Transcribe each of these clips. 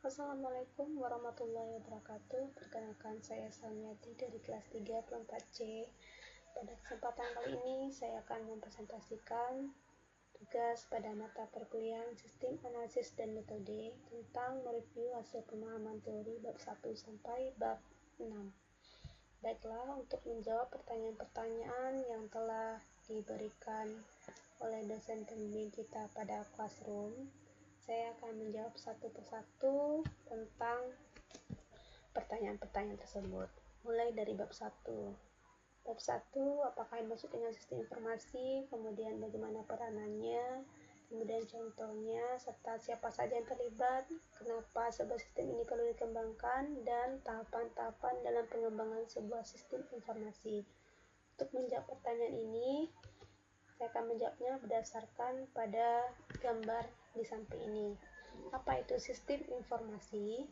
Assalamualaikum warahmatullahi wabarakatuh. Perkenalkan, saya Salmiati dari kelas 3 4C. Pada kesempatan kali ini saya akan mempresentasikan tugas pada mata perkuliahan Sistem Analisis dan Metode tentang mereview hasil pemahaman teori bab 1 sampai bab 6. Baiklah, untuk menjawab pertanyaan-pertanyaan yang telah diberikan oleh dosen pembimbing kita pada classroom, saya akan menjawab satu persatu tentang pertanyaan-pertanyaan tersebut. Mulai dari bab 1. Bab 1, apakah yang dimaksud dengan sistem informasi, kemudian bagaimana peranannya, kemudian contohnya, serta siapa saja yang terlibat, kenapa sebuah sistem ini perlu dikembangkan, dan tahapan-tahapan dalam pengembangan sebuah sistem informasi. Untuk menjawab pertanyaan ini, saya akan menjawabnya berdasarkan pada gambar di samping ini. Apa itu sistem informasi?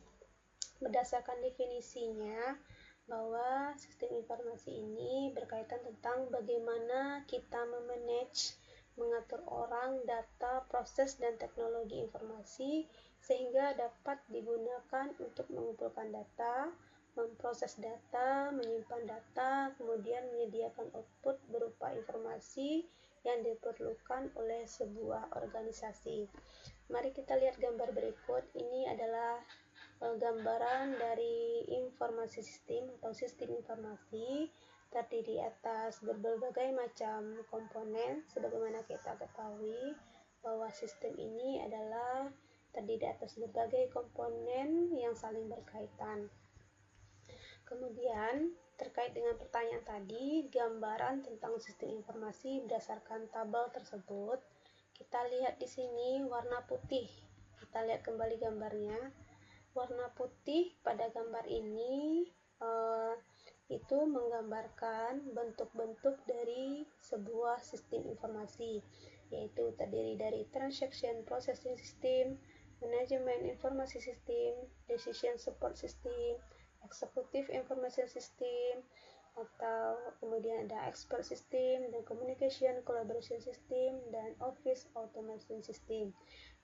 Berdasarkan definisinya, bahwa sistem informasi ini berkaitan tentang bagaimana kita memanage, mengatur orang, data, proses, dan teknologi informasi sehingga dapat digunakan untuk mengumpulkan data, memproses data, menyimpan data, kemudian menyediakan output berupa informasi yang diperlukan oleh sebuah organisasi. Mari kita lihat gambar berikut. Ini adalah gambaran dari informasi sistem atau sistem informasi, terdiri atas berbagai macam komponen. Sebagaimana kita ketahui bahwa sistem ini adalah terdiri atas berbagai komponen yang saling berkaitan. Kemudian terkait dengan pertanyaan tadi, gambaran tentang sistem informasi berdasarkan tabel tersebut, kita lihat di sini warna putih. Kita lihat kembali gambarnya. Warna putih pada gambar ini itu menggambarkan bentuk-bentuk dari sebuah sistem informasi, yaitu terdiri dari transaction processing system, management informasi system, decision support system, executive information system, atau kemudian ada expert system, dan communication collaboration system, dan office automation system.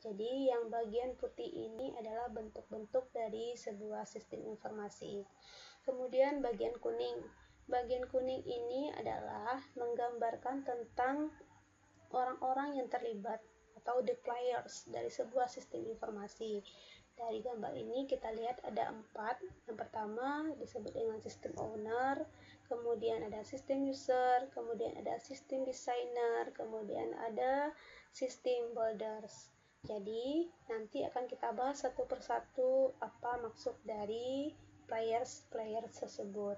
Jadi yang bagian putih ini adalah bentuk-bentuk dari sebuah sistem informasi. Kemudian bagian kuning. Bagian kuning ini adalah menggambarkan tentang orang-orang yang terlibat atau the players dari sebuah sistem informasi. Dari gambar ini kita lihat ada 4. Yang pertama disebut dengan sistem owner, kemudian ada sistem user, kemudian ada sistem designer, kemudian ada sistem builders. Jadi nanti akan kita bahas satu persatu apa maksud dari players tersebut.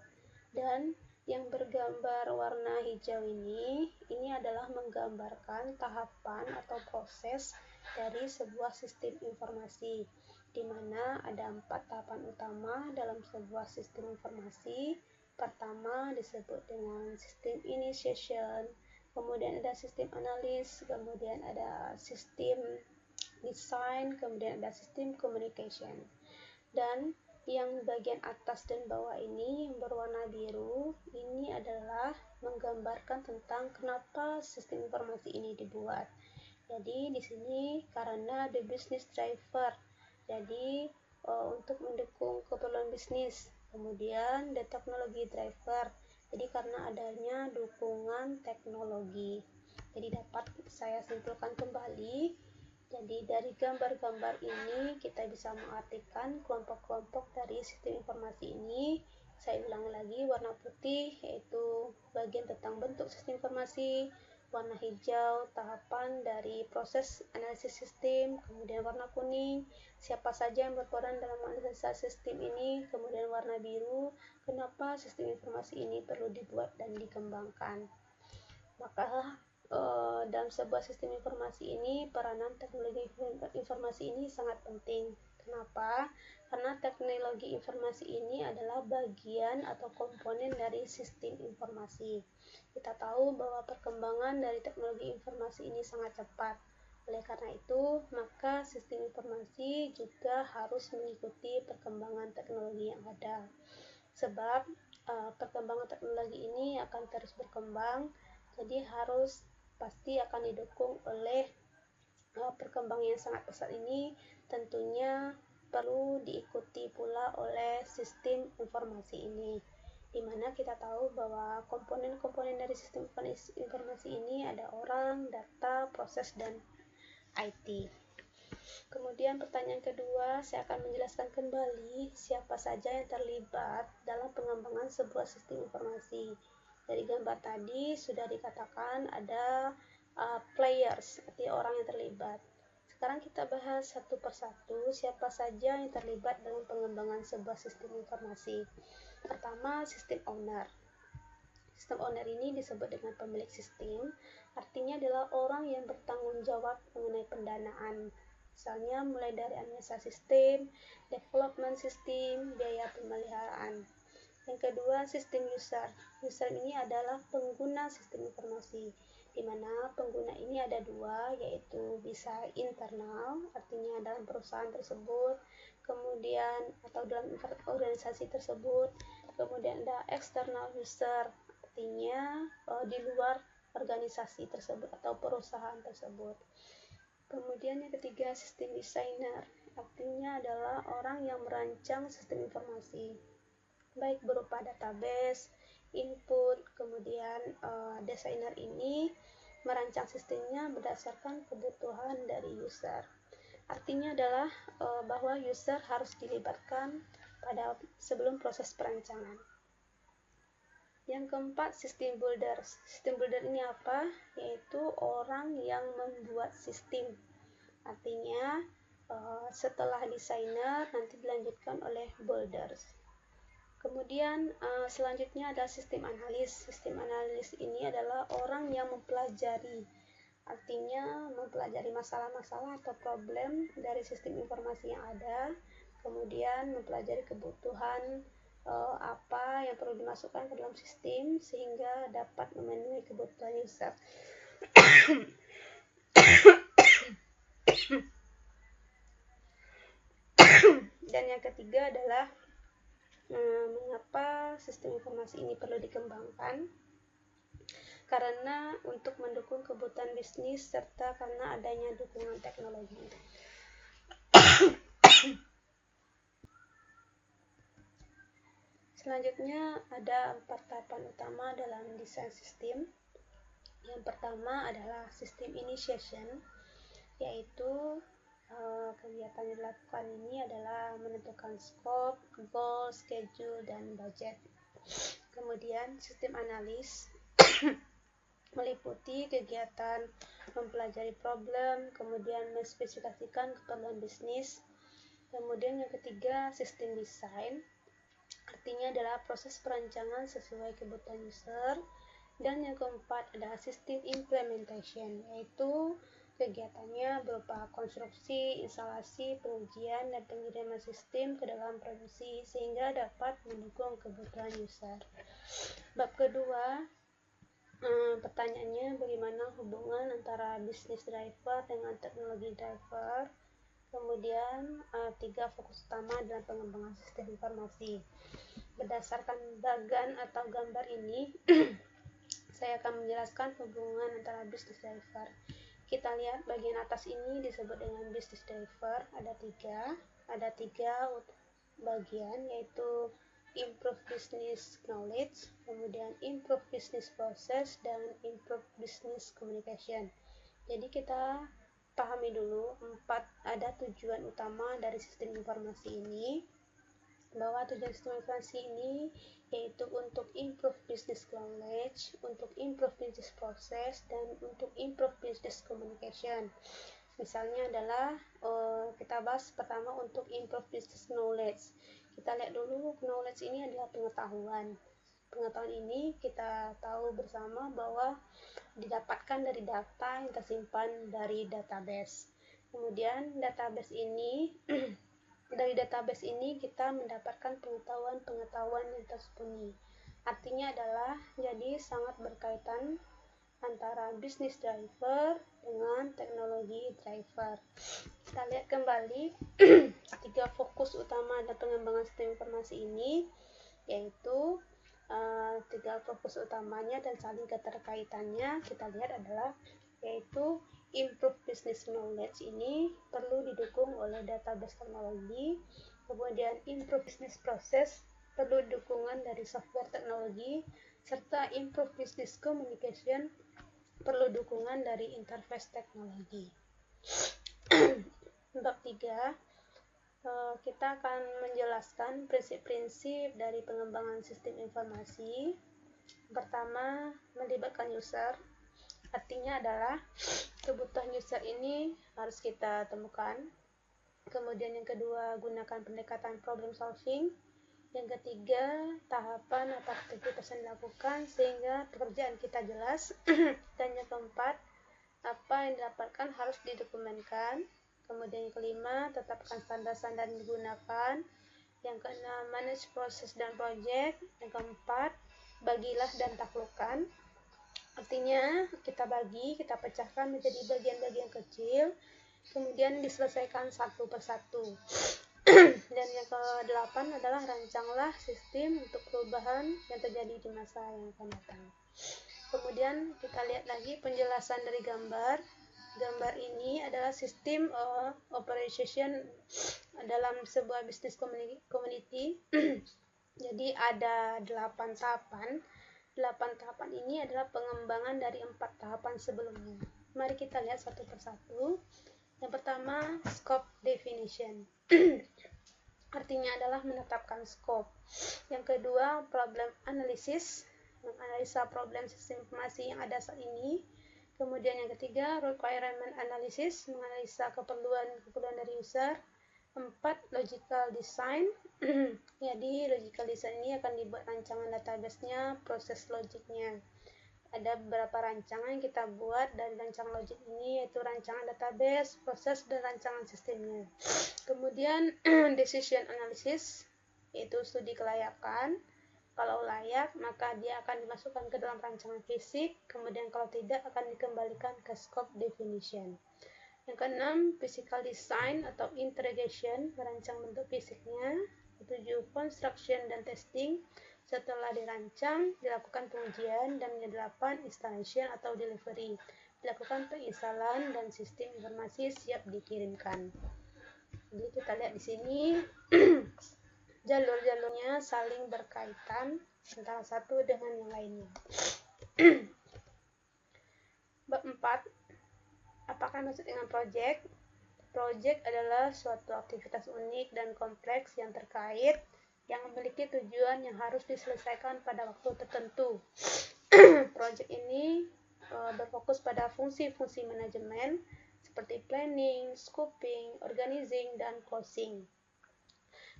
Dan yang bergambar warna hijau ini adalah menggambarkan tahapan atau proses dari sebuah sistem informasi, di mana ada 4 tahapan utama dalam sebuah sistem informasi. Pertama disebut dengan sistem initiation, kemudian ada sistem analis, kemudian ada sistem design, kemudian ada sistem communication. Dan yang bagian atas dan bawah ini yang berwarna biru ini adalah menggambarkan tentang kenapa sistem informasi ini dibuat. Jadi di sini karena the business driver. Jadi untuk mendukung keperluan bisnis. Kemudian the technology driver. Jadi karena adanya dukungan teknologi. Jadi dapat saya simpulkan kembali. Jadi dari gambar-gambar ini kita bisa mengartikan kelompok-kelompok dari sistem informasi ini. Saya ulang lagi, warna putih yaitu bagian tentang bentuk sistem informasi, warna hijau tahapan dari proses analisis sistem, kemudian warna kuning siapa saja yang berperan dalam analisa sistem ini, kemudian warna biru kenapa sistem informasi ini perlu dibuat dan dikembangkan. Maka dalam sebuah sistem informasi ini peranan teknologi informasi ini sangat penting. Kenapa? Karena teknologi informasi ini adalah bagian atau komponen dari sistem informasi. Kita tahu bahwa perkembangan dari teknologi informasi ini sangat cepat. Oleh karena itu, maka sistem informasi juga harus mengikuti perkembangan teknologi yang ada. Sebab perkembangan teknologi ini akan terus berkembang, jadi harus pasti akan didukung oleh perkembangan yang sangat pesat ini. Tentunya perlu diikuti pula oleh sistem informasi ini, di mana kita tahu bahwa komponen-komponen dari sistem informasi ini ada orang, data, proses, dan IT. Kemudian pertanyaan kedua, saya akan menjelaskan kembali siapa saja yang terlibat dalam pengembangan sebuah sistem informasi. Dari gambar tadi sudah dikatakan ada players, artinya orang yang terlibat. Sekarang kita bahas satu persatu siapa saja yang terlibat dalam pengembangan sebuah sistem informasi. Pertama, sistem owner. Sistem owner ini disebut dengan pemilik sistem, artinya adalah orang yang bertanggung jawab mengenai pendanaan. Misalnya mulai dari administrasi sistem, development sistem, biaya pemeliharaan. Yang kedua, sistem user. User ini adalah pengguna sistem informasi, di mana pengguna ini ada dua, yaitu bisa internal, artinya dalam perusahaan tersebut, kemudian atau dalam organisasi tersebut, kemudian ada external user, artinya di luar organisasi tersebut atau perusahaan tersebut. Kemudian yang ketiga, sistem designer, artinya adalah orang yang merancang sistem informasi, baik berupa database, input, kemudian desainer ini merancang sistemnya berdasarkan kebutuhan dari user. Artinya adalah bahwa user harus dilibatkan pada sebelum proses perancangan. Yang keempat, sistem builder. Sistem builder ini apa? Yaitu orang yang membuat sistem. Artinya setelah desainer nanti dilanjutkan oleh builders. Kemudian selanjutnya ada sistem analis. Sistem analis ini adalah orang yang mempelajari, artinya mempelajari masalah-masalah atau problem dari sistem informasi yang ada, kemudian mempelajari kebutuhan apa yang perlu dimasukkan ke dalam sistem sehingga dapat memenuhi kebutuhan user. Dan yang ketiga adalah mengapa sistem informasi ini perlu dikembangkan? Karena untuk mendukung kebutuhan bisnis serta karena adanya dukungan teknologi. Selanjutnya ada 4 tahapan utama dalam desain sistem. Yang pertama adalah sistem initiation, yaitu kegiatan yang dilakukan ini adalah menentukan scope, goal, schedule, dan budget. Kemudian sistem analis meliputi kegiatan mempelajari problem, kemudian menspesifikasikan keperluan bisnis. Kemudian yang ketiga, sistem desain, artinya adalah proses perancangan sesuai kebutuhan user. Dan yang keempat adalah sistem implementation, yaitu kegiatannya berupa konstruksi, instalasi, pengujian, dan pengiriman sistem ke dalam produksi sehingga dapat mendukung kebutuhan user. Bab kedua, pertanyaannya bagaimana hubungan antara business driver dengan teknologi driver. Kemudian 3 fokus utama dalam pengembangan sistem informasi. Berdasarkan bagan atau gambar ini saya akan menjelaskan hubungan antara business driver. Kita lihat bagian atas ini disebut dengan business driver. Ada tiga bagian, yaitu improve business knowledge, kemudian improve business process, dan improve business communication. Jadi kita pahami dulu ada tujuan utama dari sistem informasi ini, bahwa tujuan sistem informasi ini yaitu untuk improve business knowledge, untuk improve business process, dan untuk improve business communication. Misalnya adalah kita bahas pertama untuk improve business knowledge. Kita lihat dulu, knowledge ini adalah pengetahuan. Pengetahuan ini kita tahu bersama bahwa didapatkan dari data yang tersimpan dari database. Kemudian database ini dari database ini kita mendapatkan pengetahuan yang tersembunyi. Artinya adalah jadi sangat berkaitan antara business driver dengan teknologi driver. Kita lihat kembali 3 fokus utama dalam pengembangan sistem informasi ini, yaitu 3 fokus utamanya dan saling keterkaitannya kita lihat adalah yaitu improve business knowledge ini perlu didukung oleh database teknologi. Kemudian improve business process perlu dukungan dari software teknologi, serta improve business communication perlu dukungan dari interface teknologi. Bab 3, kita akan menjelaskan prinsip-prinsip dari pengembangan sistem informasi. Pertama, melibatkan user. Artinya adalah kebutuhan user ini harus kita temukan. Kemudian yang kedua, gunakan pendekatan problem solving. Yang ketiga, tahapan atau aktivitas yang dilakukan sehingga pekerjaan kita jelas. Dan yang keempat, apa yang didapatkan harus didokumenkan. Kemudian yang kelima, tetapkan standar-standar yang digunakan. Yang keenam, manage proses dan project. Yang keempat, bagilah dan taklukkan. Artinya kita pecahkan menjadi bagian-bagian kecil, kemudian diselesaikan satu persatu. Dan yang ke-8 adalah rancanglah sistem untuk perubahan yang terjadi di masa yang akan datang. Kemudian kita lihat lagi penjelasan dari gambar. Gambar ini adalah sistem operation dalam sebuah business community. Jadi ada 8 tahapan. 8 tahapan ini adalah pengembangan dari 4 tahapan sebelumnya. Mari kita lihat satu persatu. Yang pertama, scope definition. Artinya adalah menetapkan scope. Yang kedua, problem analysis, menganalisa problem sistem informasi yang ada saat ini. Kemudian yang ketiga, requirement analysis, menganalisa keperluan dari user. 4, logical design. Jadi logical design ini akan dibuat rancangan database-nya, proses logiknya. Ada beberapa rancangan yang kita buat dari rancangan logik ini, yaitu rancangan database, proses, dan rancangan sistemnya. Kemudian decision analysis, yaitu studi kelayakan. Kalau layak, maka dia akan dimasukkan ke dalam rancangan fisik. Kemudian kalau tidak, akan dikembalikan ke scope definition. Yang keenam, physical design atau integration, merancang bentuk fisiknya. Ketujuh, construction dan testing. Setelah dirancang, dilakukan pengujian. Dan yang delapan, installation atau delivery, dilakukan penginstalan dan sistem informasi siap dikirimkan. Jadi kita lihat di sini jalur-jalurnya saling berkaitan antara satu dengan yang lainnya. Bab 4, apakah maksud dengan project? Project adalah suatu aktivitas unik dan kompleks yang terkait, yang memiliki tujuan yang harus diselesaikan pada waktu tertentu. Project ini berfokus pada fungsi-fungsi manajemen seperti planning, scoping, organizing, dan closing.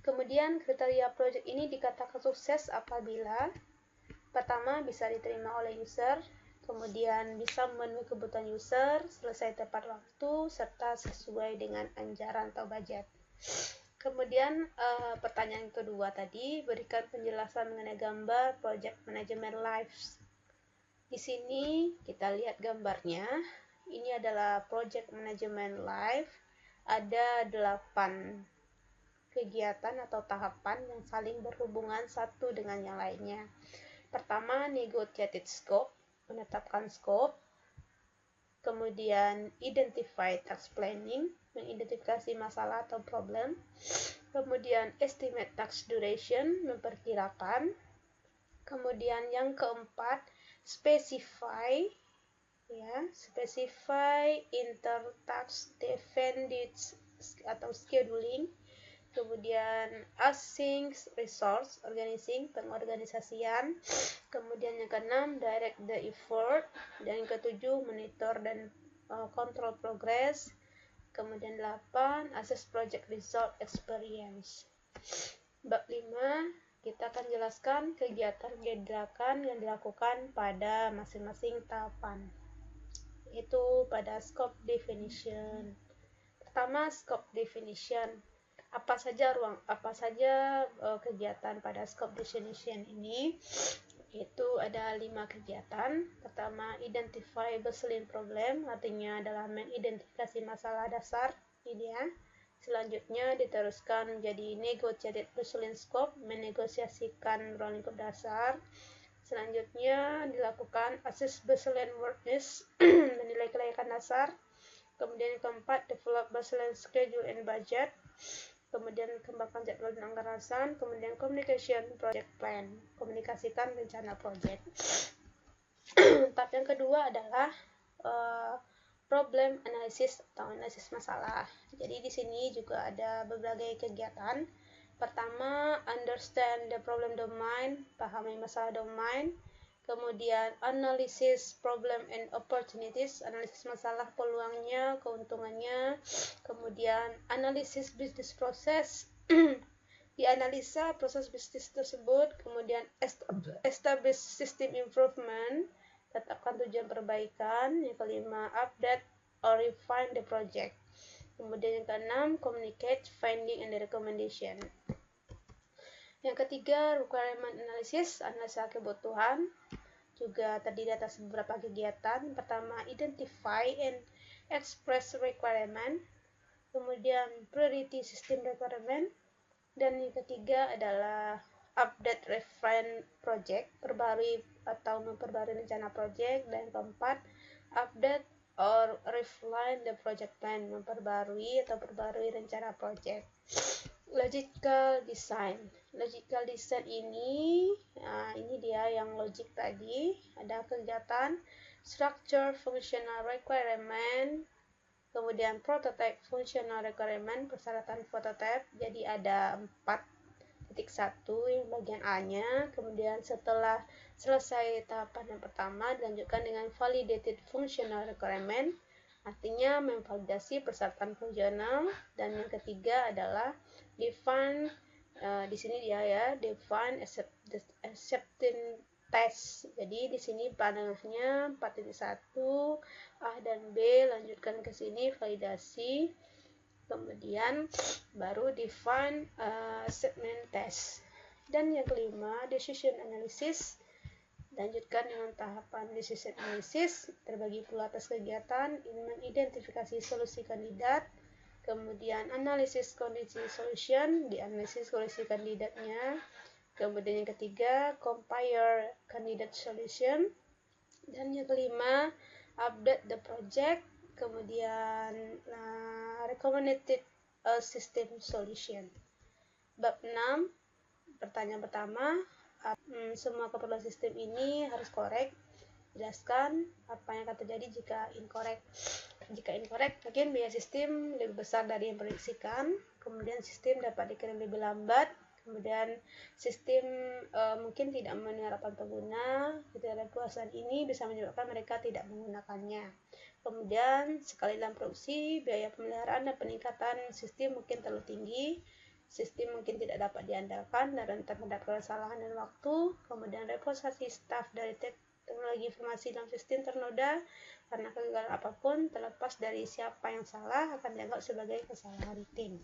Kemudian kriteria project ini dikatakan sukses apabila pertama, bisa diterima oleh user, kemudian bisa memenuhi kebutuhan user, selesai tepat waktu, serta sesuai dengan anggaran atau budget. Kemudian pertanyaan kedua tadi, berikan penjelasan mengenai gambar project management lives. Di sini kita lihat gambarnya. Ini adalah project management life. Ada 8 kegiatan atau tahapan yang saling berhubungan satu dengan yang lainnya. Pertama, negotiated scope, menetapkan scope. Kemudian, identify task planning, mengidentifikasi masalah atau problem. Kemudian, estimate task duration, memperkirakan. Kemudian yang keempat, specify, specify inter-task dependencies atau scheduling. Kemudian async resource organizing, pengorganisasian. Kemudian yang keenam, direct the effort. Dan yang ketujuh, monitor dan control progress. Kemudian 8, assess project result experience. Bab 5, kita akan jelaskan kegiatan gerakan yang dilakukan pada masing-masing tahapan, yaitu pada scope definition. Pertama, scope definition. Apa saja kegiatan pada scope definition ini? Itu ada 5 kegiatan. Pertama, identify baseline problem, artinya adalah mengidentifikasi masalah dasar ini ya. Selanjutnya diteruskan menjadi negotiated baseline scope, menegosiasikan ruang lingkup dasar. Selanjutnya dilakukan assess baseline worthiness, menilai kelayakan dasar. Kemudian yang keempat, develop baseline schedule and budget. Kemudian kembangkan jadwal dan anggaran. Kemudian communication project plan, komunikasikan rencana project. Tahap yang kedua adalah problem analysis atau analisis masalah. Jadi di sini juga ada berbagai kegiatan. Pertama, understand the problem domain, pahami masalah domain. Kemudian analisis problem and opportunities, analisis masalah, peluangnya, keuntungannya. Kemudian analisis business process, dianalisa proses bisnis tersebut. Kemudian establish system improvement, tetapkan tujuan perbaikan. Yang kelima, update or refine the project. Kemudian yang keenam, communicate finding and recommendation. Yang ketiga, requirement analysis, analisa kebutuhan, juga terdiri atas beberapa kegiatan. Pertama, identify and express requirement. Kemudian priority system requirement. Dan yang ketiga adalah update refine project, perbarui atau memperbarui rencana project. Dan yang keempat, update or refine the project plan, memperbarui atau perbarui rencana project. Logical design. Logical design ini dia yang logik tadi. Ada kegiatan structure functional requirement, kemudian prototype functional requirement, persyaratan prototype. Jadi ada 4.1 yang bagian A-nya. Kemudian setelah selesai tahapan yang pertama, dilanjutkan dengan validated functional requirement, artinya memvalidasi persyaratan fungsional. Dan yang ketiga adalah define, di sini dia ya, define acceptance test. Jadi di sini panahnya 4.1 A dan B, lanjutkan ke sini validasi, kemudian baru define acceptance test. Dan yang kelima, decision analysis, lanjutkan dengan tahapan decision analysis, terbagi pula atas kegiatan mengidentifikasi solusi kandidat, kemudian analisis kondisi solution, dianalisis kondisi kandidatnya. Kemudian yang ketiga, compare candidate solution. Dan yang kelima, update the project. Kemudian recommended system solution. Bab 6, pertanyaan pertama, semua keperluan sistem ini harus korek. Jelaskan apa yang akan terjadi jika incorrect. Jika incorrect, mungkin biaya sistem lebih besar dari yang prediksikan. Kemudian sistem dapat dikirim lebih lambat. Kemudian sistem mungkin tidak memenuhi harapan pengguna. Ketidakpuasan ini bisa menyebabkan mereka tidak menggunakannya. Kemudian sekali dalam produksi, biaya pemeliharaan dan peningkatan sistem mungkin terlalu tinggi. Sistem mungkin tidak dapat diandalkan dan rentan terhadap kesalahan dan waktu. Kemudian reposasi staf dari teknologi informasi dalam sistem ternoda karena kegagalan apapun, terlepas dari siapa yang salah, akan dianggap sebagai kesalahan tim.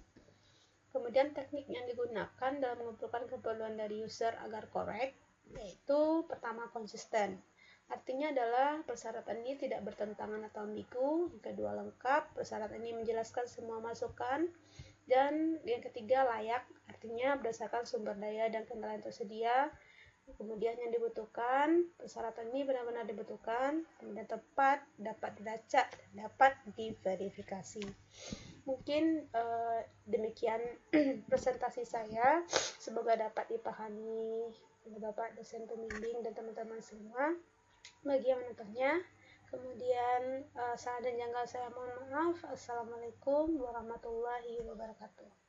Kemudian teknik yang digunakan dalam mengumpulkan keperluan dari user agar korek, yaitu pertama, konsisten. Artinya adalah persyaratan ini tidak bertentangan atau ambigu. Yang kedua, lengkap, persyaratan ini menjelaskan semua masukan. Dan yang ketiga, layak, artinya berdasarkan sumber daya dan kendala yang tersedia. Kemudian yang dibutuhkan, persyaratan ini benar-benar dibutuhkan, kemudian tepat, dapat dilacak, dan dapat diverifikasi. Mungkin demikian presentasi saya, semoga dapat dipahami oleh Bapak dosen pembimbing dan teman-teman semua. Bagi yang menontonnya, kemudian salah dan janggal saya mohon maaf. Assalamualaikum warahmatullahi wabarakatuh.